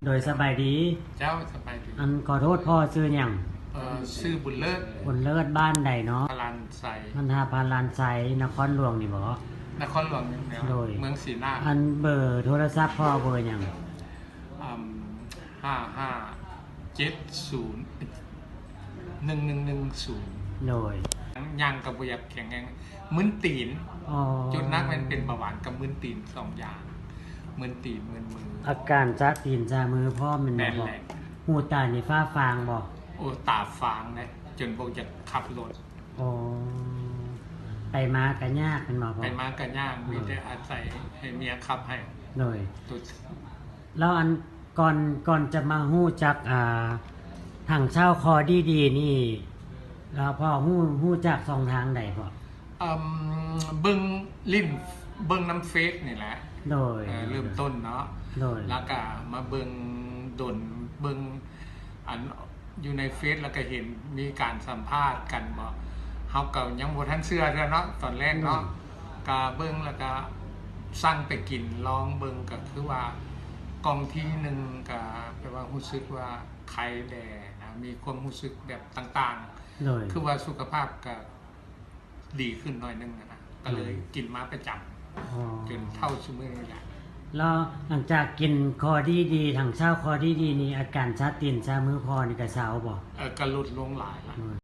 โดยสบายดี เจ้าสบายดี อันขอโทษพ่อชื่อหยัง ชื่อบุญเลิศ คนเลิศบ้านใดเนาะ พลันไซ มันทาพาลานไซนครหลวงนี่บ่ นครหลวงเนี่ย โดย เมืองศรีนา อันเบอร์โทรศัพท์พ่อเบอร์หยัง 55701110 โดย ยังกระบุยกแข็งแรงมึนตีน อ๋อ จุดนักมันเป็นเบาหวานกับมึนตีนสองอย่างมึนตีนมึนมือ อาการจะตีนจะมือพ่อมัน แน่ บ่ นแหละ หูตานี่ฟ้าฟางบ่ โอ้ตาฟางเลยจนบอกจะขับรถ อ๋อไปมาก็ยากเป็นบ่พ่อ ไปมากันย่างมีแต่อาศัยให้เมียขับให้ โดย ตัว แล้วอันก่อนจะมาฮู้จักทางเช่าคอดีๆนี่แล้วพ่อฮู้จักสองทางใดพ่อ เบิ้งลิ้นเบิ้งน้ำเฟซนี่แหละ โดย เริ่มต้นเนาะ โดย แล้วก็มาเบิ้งดนเบิ้งอันอยู่ในเฟซแล้วก็เห็นมีการสัมภาษณ์กันบอกเฮาก็ยังบ่ทันเชื่อเนาะตอนแรกเนาะก็เบิ้งแล้วก็สั่งไปกินลองเบิ้งก็คือว่ากองที่หนึ่งก็แปลว่ารู้สึกว่าใครแด่นะมีความรู้สึกแบบต่างๆ โดย คือว่าสุขภาพก็ดีขึ้นหน่อยนึงนะก็เลยกินมาประจ อ๋อ ำจนเท่าชั่วโมงนี่แหละ แล้วหลังจากกินคอดีๆทางเช้าคอดีๆนี่อาการชาตีนชามือพอนี่ก็เช้าบ่ ก็ลดลงหลายละ โดย